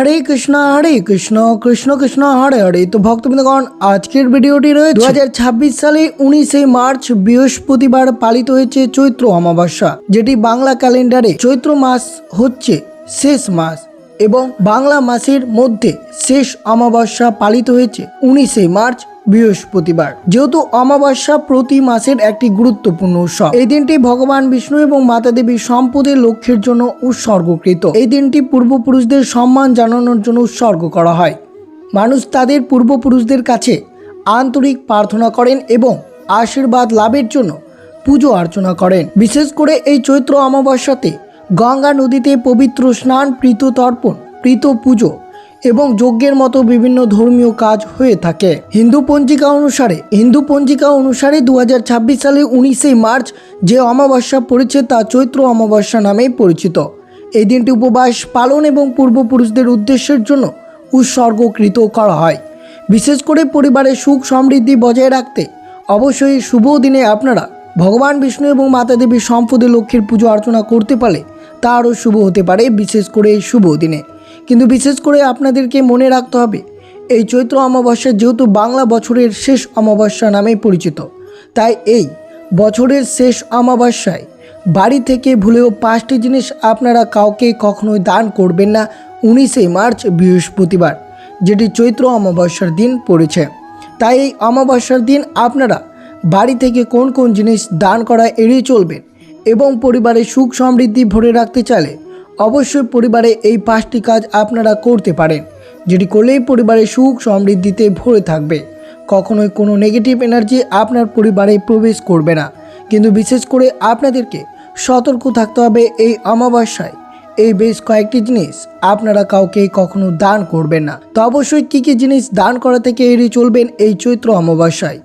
হরে কৃষ্ণ কৃষ্ণ কৃষ্ণ হরে হরে। তো ভক্তবৃন্দগণ, আজকের ভিডিওটি রয়েছে 2026 সালে 19 মার্চ বৃহস্পতিবার পালিত হয়েছে চৈত্র অমাবস্যা, যেটি বাংলা ক্যালেন্ডারে চৈত্র মাস হচ্ছে শেষ মাস এবং বাংলা মাসের মধ্যে শেষ অমাবস্যা পালিত হয়েছে 19 মার্চ বৃহস্পতিবার। যেহেতু অমাবস্যা প্রতি মাসের একটি গুরুত্বপূর্ণ উৎসব, এই দিনটি ভগবান বিষ্ণু এবং মাতা দেবীর সম্পদের লক্ষ্যের জন্য উৎসর্গকৃত। এই দিনটি পূর্বপুরুষদের সম্মান জানানোর জন্য উৎসর্গ করা হয়। মানুষ তাদের পূর্বপুরুষদের কাছে আন্তরিক প্রার্থনা করেন এবং আশীর্বাদ লাভের জন্য পুজো অর্চনা করেন। বিশেষ করে এই চৈত্র অমাবস্যাতে গঙ্গা নদীতে পবিত্র স্নান, প্রীত তর্পণ, প্রীত পুজো এবং যজ্ঞের মতো বিভিন্ন ধর্মীয় কাজ হয়ে থাকে। হিন্দু পঞ্জিকা অনুসারে 2026 সালে 19 মার্চ যে অমাবস্যা পড়েছে তা চৈত্র অমাবস্যা নামে পরিচিত। এই দিনটি উপবাস পালন এবং পূর্বপুরুষদের উদ্দেশ্যের জন্য উৎসর্গকৃত করা হয়। বিশেষ করে পরিবারের সুখ সমৃদ্ধি বজায় রাখতে অবশ্যই শুভ দিনে আপনারা ভগবান বিষ্ণু এবং মাতা দেবীর সম্পদের লক্ষ্মীর পুজো অর্চনা করতে পারলে তা আরও শুভ হতে পারে, বিশেষ করে এই শুভ দিনে। কিন্তু বিশেষ করে আপনাদেরকে মনে রাখতে হবে, এই চৈত্র অমাবস্যা যেহেতু বাংলা বছরের শেষ অমাবস্যা নামেই পরিচিত, তাই এই বছরের শেষ অমাবস্যায় বাড়ি থেকে ভুলেও 5টি জিনিস আপনারা কাউকে কখনোই দান করবেন না 19 মার্চ বৃহস্পতিবার, যেটি চৈত্র অমাবস্যার দিন পড়েছে। তাই এই অমাবস্যার দিন আপনারা বাড়ি থেকে কোন কোন জিনিস দান করা এড়িয়ে চলবেন এবং পরিবারের সুখ সমৃদ্ধি ভরে রাখতে চাইলে অবশ্যই পরিবারে এই 5টি কাজ আপনারা করতে পারেন, যেটি করলেই পরিবারের সুখ সমৃদ্ধিতে ভরে থাকবে। কখনোই কোনো নেগেটিভ এনার্জি আপনার পরিবারে প্রবেশ করবে না। কিন্তু বিশেষ করে আপনাদেরকে সতর্ক থাকতে হবে, এই অমাবস্যায় এই বেশ কয়েকটি জিনিস আপনারা কাউকে কখনো দান করবেন না। তো অবশ্যই কী কী জিনিস দান করা থেকে এড়িয়ে চলবেন এই চৈত্র অমাবস্যায়,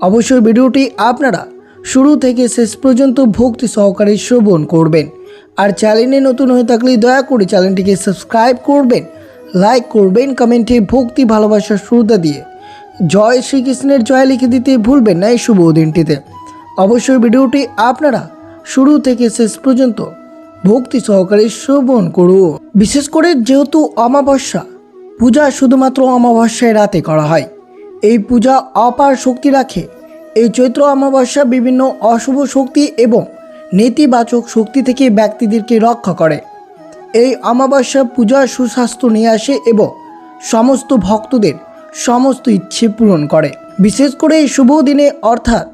অবশ্যই ভিডিওটি আপনারা শুরু থেকে শেষ পর্যন্ত ভক্তি সহকারে শ্রবণ করবেন। আর চ্যানেলে নতুন হয়ে থাকলে দয়া করে চ্যানেলটিকে সাবস্ক্রাইব করবেন, লাইক করবেন, কমেন্টে ভক্তি ভালোবাসার শ্রদ্ধা দিয়ে জয় শ্রীকৃষ্ণের জয় লিখে দিতে ভুলবেন না এই শুভ দিনটিতে। অবশ্যই ভিডিওটি আপনারা শুরু থেকে শেষ পর্যন্ত ভক্তি সহকারে শ্রবণ করুন। বিশেষ করে যেহেতু অমাবস্যা পূজা শুধুমাত্র অমাবস্যায় রাতে করা হয়, এই পূজা অপার শক্তি রাখে। এই চৈত্র অমাবস্যা বিভিন্ন অশুভ শক্তি এবং নেতিবাচক শক্তি থেকে ব্যক্তিদেরকে রক্ষা করে। এই অমাবস্যা পূজা সুস্বাস্থ্য নিয়ে আসে এবং সমস্ত ভক্তদের সমস্ত ইচ্ছে পূরণ করে। বিশেষ করে এই শুভ দিনে অর্থাৎ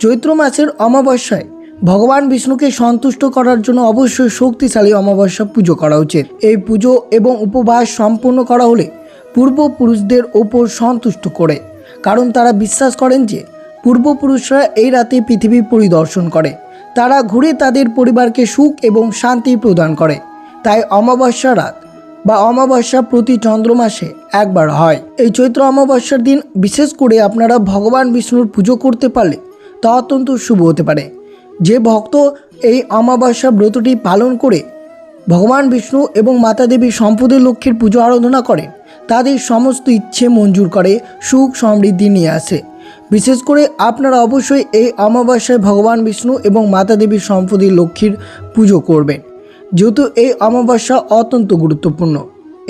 চৈত্র মাসের অমাবস্যায় ভগবান বিষ্ণুকে সন্তুষ্ট করার জন্য অবশ্যই শক্তিশালী অমাবস্যা পুজো করা উচিত। এই পুজো এবং উপবাস সম্পূর্ণ করা হলে পূর্বপুরুষদের ওপর সন্তুষ্ট করে, কারণ তারা বিশ্বাস করেন যে পূর্বপুরুষরা এই রাতে পৃথিবী পরিদর্শন করে, তারা ঘুরে তাদের পরিবারকে সুখ এবং শান্তি প্রদান করে। তাই অমাবস্যা রাত বা অমাবস্যা প্রতি চন্দ্র মাসে একবার হয়। এই চৈত্র অমাবস্যার দিন বিশেষ করে আপনারা ভগবান বিষ্ণুর পুজো করতে পারলে তা অত্যন্ত শুভ হতে পারে। যে ভক্ত এই অমাবস্যা ব্রতটি পালন করে ভগবান বিষ্ণু এবং মাতা দেবীর সম্পদের লক্ষ্মীর পুজো আরাধনা করেন, তাদের সমস্ত ইচ্ছে মঞ্জুর করে, সুখ সমৃদ্ধি নিয়ে আসে। বিশেষ করে আপনারা অবশ্যই এই অমাবস্যায় ভগবান বিষ্ণু এবং মাতা দেবীর সম্পদের লক্ষ্মীর পুজো করবেন। যেহেতু এই অমাবস্যা অত্যন্ত গুরুত্বপূর্ণ,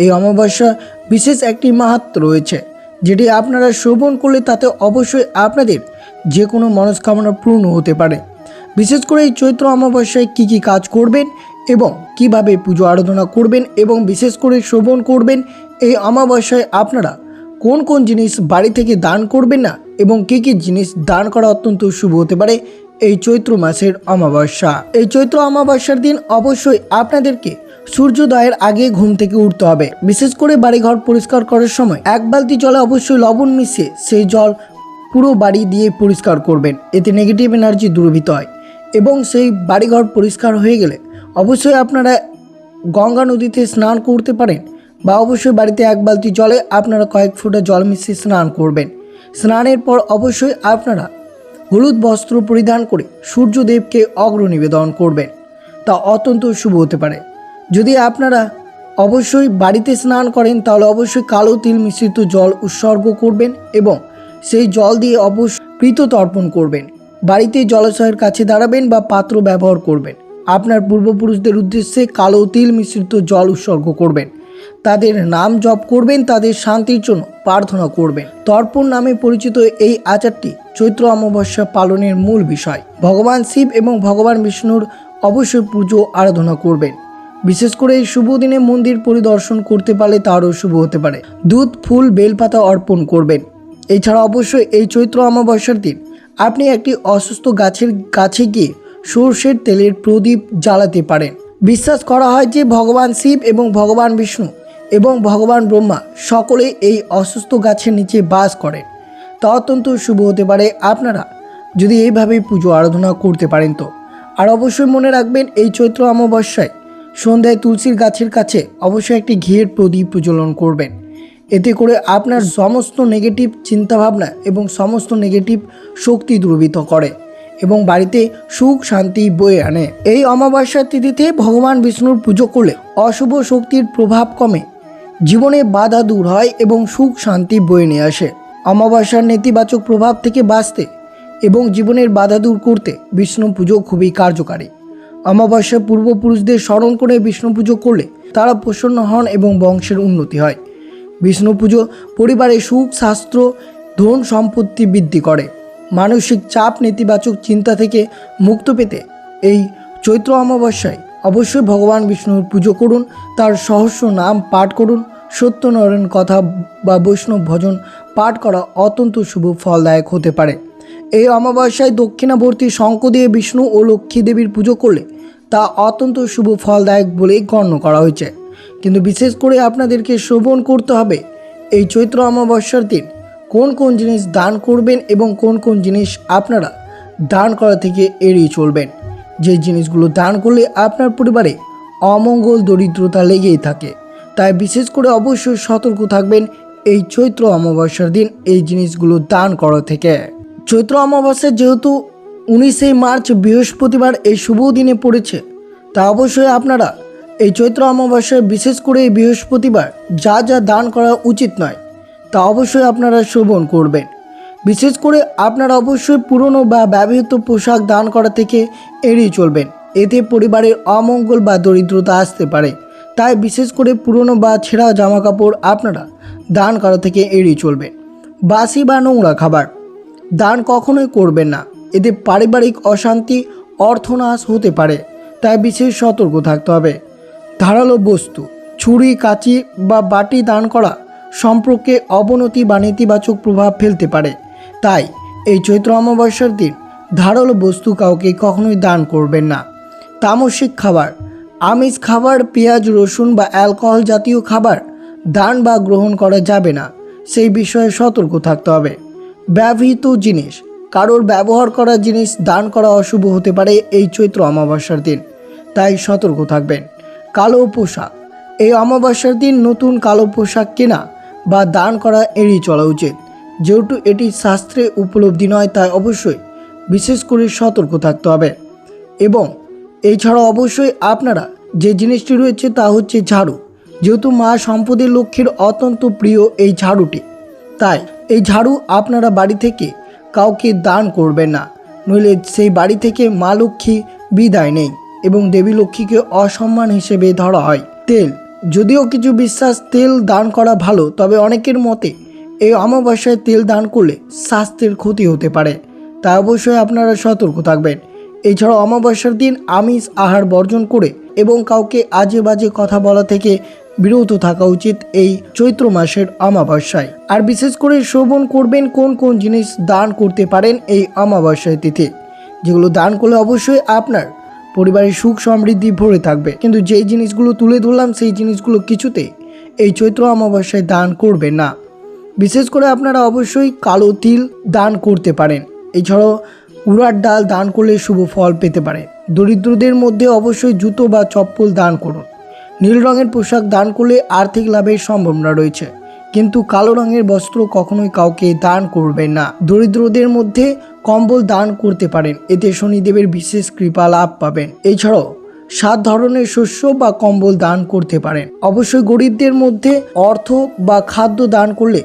এই অমাবস্যা বিশেষ একটি মাহাত্ম্য রয়েছে, যেটি আপনারা শ্রবণ করলে তাতে অবশ্যই আপনাদের যে কোনো মনস্কামনা পূর্ণ হতে পারে। বিশেষ করে এই চৈত্র অমাবস্যায় কী কী কাজ করবেন এবং কিভাবে পুজো আরাধনা করবেন এবং বিশেষ করে শ্রবণ করবেন, এই অমাবস্যায় আপনারা কোন কোন জিনিস বাড়ি থেকে দান করবেন না এবং কী কী জিনিস দান করা অত্যন্ত শুভ হতে পারে এই চৈত্র মাসের অমাবস্যা। এই চৈত্র অমাবস্যার দিন অবশ্যই আপনাদেরকে সূর্যোদয়ের আগে ঘুম থেকে উঠতে হবে। বিশেষ করে বাড়িঘর পরিষ্কার করার সময় 1 বালতি জলে অবশ্যই লবণ মিশিয়ে সেই জল পুরো বাড়ি দিয়ে পরিষ্কার করবেন, এতে নেগেটিভ এনার্জি দূরীভূত হয়। এবং সেই বাড়িঘর পরিষ্কার হয়ে গেলে অবশ্যই আপনারা গঙ্গা নদীতে স্নান করতে পারেন, বা অবশ্যই বাড়িতে 1 বালতি জলে আপনারা কয়েক ফোঁটা জল মিশিয়ে স্নান করবেন। স্নানের পর অবশ্যই আপনারা হলুদ বস্ত্র পরিধান করে সূর্যদেবকে অর্ঘ্য নিবেদন করবেন, তা অত্যন্ত শুভ হতে পারে। যদি আপনারা অবশ্যই বাড়িতে স্নান করেন তাহলে অবশ্যই কালো তিল মিশ্রিত জল উৎসর্গ করবেন এবং সেই জল দিয়ে অবশ্যই প্রীত তর্পণ করবেন। বাড়িতে জলাশয়ের কাছে দাঁড়াবেন বা পাত্র ব্যবহার করবেন। আপনার পূর্বপুরুষদের উদ্দেশ্যে কালো তিল মিশ্রিত জল উৎসর্গ করবেন। তাদের নাম জপ করবেন, তাদের শান্তির জন্য প্রার্থনা করবেন। তর্পণ নামে পরিচিত এই আচারটি চৈত্র অমাবস্যা পালনের মূল বিষয়। ভগবান শিব এবং ভগবান বিষ্ণুর অবশ্যই পুজো আরাধনা করবেন। বিশেষ করে এই শুভ দিনে মন্দির পরিদর্শন করতে পারলে তারও শুভ হতে পারে। দুধ, ফুল, বেলপাতা অর্পণ করবেন। এছাড়া অবশ্যই এই চৈত্র অমাবস্যার দিন আপনি একটি অসুস্থ গাছের কাছে গিয়ে সর্ষের তেলের প্রদীপ জ্বালাতে পারেন। বিশ্বাস করা হয় যে ভগবান শিব এবং ভগবান বিষ্ণু এবং ভগবান ব্রহ্মা সকলে এই অসুস্থ গাছের নিচে বাস করেন। তা অত্যন্ত শুভ হতে পারে আপনারা যদি এইভাবে পুজো আরাধনা করতে পারেন তো। আর অবশ্যই মনে রাখবেন, এই চৈত্র অমাবস্যায় সন্ধ্যায় তুলসীর গাছের কাছে অবশ্যই একটি ঘিয়ের প্রদীপ প্রজ্বলন করবেন। এতে করে আপনার সমস্ত নেগেটিভ চিন্তাভাবনা এবং সমস্ত নেগেটিভ শক্তি দূরীভূত করে এবং বাড়িতে সুখ শান্তি বয়ে আনে। এই অমাবস্যার তিথিতে ভগবান বিষ্ণুর পুজো করলে অশুভ শক্তির প্রভাব কমে, জীবনে বাধা দূর হয় এবং সুখ শান্তি বয়ে নিয়ে আসে। অমাবস্যার নেতিবাচক প্রভাব থেকে বাঁচতে এবং জীবনের বাধা দূর করতে বিষ্ণু পুজো খুবই কার্যকারী। অমাবস্যা পূর্বপুরুষদের স্মরণ করে বিষ্ণু পুজো করলে তারা প্রসন্ন হন এবং বংশের উন্নতি হয়। বিষ্ণু পুজো পরিবারে সুখ, স্বাস্থ্য, ধন সম্পত্তি বৃদ্ধি করে। মানসিক চাপ, নেতিবাচক চিন্তা থেকে মুক্ত পেতে এই চৈত্র অমাবস্যায় অবশ্যই ভগবান বিষ্ণুর পুজো করুন, তার সহস্র নাম পাঠ করুন। সত্যনারায়ণ কথা বা বৈষ্ণব ভজন পাঠ করা অত্যন্ত শুভ ফলদায়ক হতে পারে। এই অমাবস্যায় দক্ষিণাবর্তী শঙ্খ দিয়ে বিষ্ণু ও লক্ষ্মী দেবীর পুজো করলে তা অত্যন্ত শুভ ফলদায়ক বলেই গণ্য করা হয়েছে। কিন্তু বিশেষ করে আপনাদেরকে শ্রবণ করতে হবে এই চৈত্র অমাবস্যার দিন কোন কোন জিনিস দান করবেন এবং কোন কোন জিনিস আপনারা দান করা থেকে এড়িয়ে চলবেন। যে জিনিসগুলো দান করলে আপনার পরিবারে অমঙ্গল, দরিদ্রতা লেগেই থাকে, তাই বিশেষ করে অবশ্যই সতর্ক থাকবেন এই চৈত্র অমাবস্যার দিন এই জিনিসগুলো দান করা থেকে। চৈত্র অমাবস্যা যেহেতু 19শে মার্চ বৃহস্পতিবার এই শুভ দিনে পড়েছে, তা অবশ্যই আপনারা এই চৈত্র অমাবস্যায় বিশেষ করে এই বৃহস্পতিবার যা যা দান করা উচিত নয় তা অবশ্যই আপনারা শ্রবণ করবেন। বিশেষ করে আপনারা অবশ্যই পুরনো বা ব্যবহৃত পোশাক দান করা থেকে এড়িয়ে চলবেন। এতে পরিবারের অমঙ্গল বা দরিদ্রতা আসতে পারে, তাই বিশেষ করে পুরনো বা ছেঁড়া জামা কাপড় আপনারা দান করা থেকে এড়িয়ে চলবেন। বাসি বা নোংরা খাবার দান কখনোই করবেন না, এতে পারিবারিক অশান্তি, অর্থনাশ হতে পারে, তাই বিশেষ সতর্ক থাকতে হবে। ধারালো বস্তু, ছুরি, কাঁচি বা বাটি দান করা সম্পর্কে অবনতি বা নেতিবাচক প্রভাব ফেলতে পারে, তাই এই চৈত্র অমাবস্যার দিন ধারালো বস্তু কাউকে কখনোই দান করবেন না। তামসিক খাবার, আমিষ খাবার, পেঁয়াজ, রসুন বা অ্যালকোহল জাতীয় খাবার দান বা গ্রহণ করা যাবে না, সেই বিষয়ে সতর্ক থাকতে হবে। ব্যবহৃত জিনিস, কারোর ব্যবহার করা জিনিস দান করা অশুভ হতে পারে এই চৈত্র অমাবস্যার দিন, তাই সতর্ক থাকবেন। কালো পোশাক, এই অমাবস্যার দিন নতুন কালো পোশাক কেনা বা দান করা এড়িয়ে চলা উচিত। যেহেতু এটি শাস্ত্রে উপলব্ধি নয়, তাই অবশ্যই বিশেষ করে সতর্ক থাকতে হবে। এবং এছাড়া অবশ্যই আপনারা যে জিনিসটি রয়েছে তা হচ্ছে ঝাড়ু। যেহেতু মা সম্পদের লক্ষ্মীর অত্যন্ত প্রিয় এই ঝাড়ুটি, তাই এই ঝাড়ু আপনারা বাড়ি থেকে কাউকে দান করবেন না, নইলে সেই বাড়ি থেকে মা লক্ষ্মী বিদায় নেই এবং দেবী লক্ষ্মীকে অসম্মান হিসেবে ধরা হয়। তেল, যদিও কিছু বিশ্বাস তেল দান করা ভালো, তবে অনেকের মতে এই অমাবস্যায় তেল দান করলে স্বাস্থ্যের ক্ষতি হতে পারে, তাই অবশ্যই আপনারা সতর্ক থাকবেন। এছাড়াও অমাবস্যার দিন আমিষ আহার বর্জন করে এবং কাউকে আজে বাজে কথা বলা থেকে বিরত থাকা উচিত এই চৈত্র মাসের অমাবস্যায়। আর বিশেষ করে শ্রবণ করবেন কোন কোন জিনিস দান করতে পারেন এই অমাবস্যায় তিথি, যেগুলো দান করলে অবশ্যই আপনার পরিবারের সুখ সমৃদ্ধি ভরে থাকবে। কিন্তু যেই জিনিসগুলো তুলে ধরলাম সেই জিনিসগুলো কিছুতে এই চৈত্র অমাবস্যায় দান করবেন না। বিশেষ করে আপনারা অবশ্যই কালো তিল দান করতে পারেন। এছাড়াও উড়ার ডাল দান করলে শুভ ফল পেতে পারে। দরিদ্রদের মধ্যে অবশ্যই জুতো বা চপ্পল দান করুন। নীল রঙের পোশাক দান করলে আর্থিক লাভের সম্ভাবনা রয়েছে, কিন্তু কালো রঙের বস্ত্র কখনোই কাউকে দান করবেন না। দরিদ্রদের মধ্যে কম্বল দান করতে পারেন, এতে শনিদেবের বিশেষ কৃপা লাভ পাবেন। এছাড়াও 7 ধরনের শস্য বা কম্বল দান করতে পারেন। অবশ্যই গরিবদের মধ্যে অর্থ বা খাদ্য দান করলে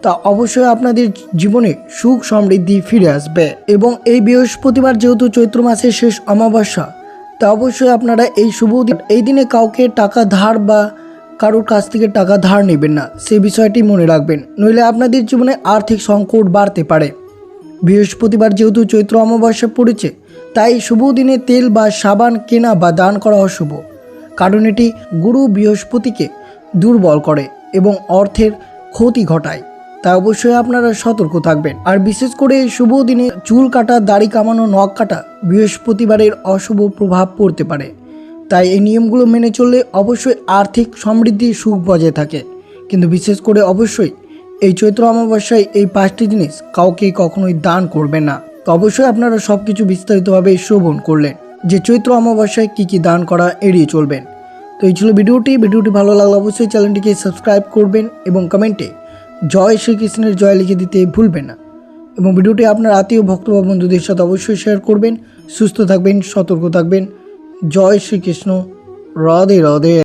তা অবশ্যই আপনাদের জীবনে সুখ সমৃদ্ধি ফিরে আসবে। এবং এই বৃহস্পতিবার যেহেতু চৈত্র মাসের শেষ অমাবস্যা, তা অবশ্যই আপনারা এই শুভ দিন এই দিনে কাউকে টাকা ধার বা কারোর কাছ থেকে টাকা ধার নেবেন না, সেই বিষয়টি মনে রাখবেন, নইলে আপনাদের জীবনে আর্থিক সংকট বাড়তে পারে। বৃহস্পতিবার যেহেতু চৈত্র অমাবস্যা পড়েছে, তাই শুভ দিনে তেল বা সাবান কেনা বা দান করা অশুভ, কারণ এটি গুরু বৃহস্পতিকে দুর্বল করে এবং অর্থের ক্ষতি ঘটায়। তাই অবশ্যই আপনারা সতর্ক থাকবেন। আর বিশেষ করে এই শুভ দিনে চুল কাটা, দাড়ি কামানো, নখ কাটা বৃহস্পতিবারের অশুভ প্রভাব পড়তে পারে। তাই এই নিয়মগুলো মেনে চললে অবশ্যই আর্থিক সমৃদ্ধি, সুখ বজায় থাকে। কিন্তু বিশেষ করে অবশ্যই এই চৈত্র অমাবস্যায় এই 5টি জিনিস কাউকে কখনোই দান করবেন না। তো অবশ্যই আপনারা সব কিছু বিস্তারিতভাবে শ্রবণ করলেন যে চৈত্র অমাবস্যায় কী কী দান করা এড়িয়ে চলবেন। তো এই ছিল ভিডিওটি ভালো লাগলে অবশ্যই চ্যানেলটিকে সাবস্ক্রাইব করবেন এবং কমেন্টে জয় শ্রীকৃষ্ণের জয় লিখে দিতে ভুলবেন না। এবং ভিডিওটি আপনার আত্মীয় ভক্ত বা বন্ধুদের সাথে অবশ্যই শেয়ার করবেন। সুস্থ থাকবেন, সতর্ক থাকবেন। জয় শ্রীকৃষ্ণ। রাধে রাধে।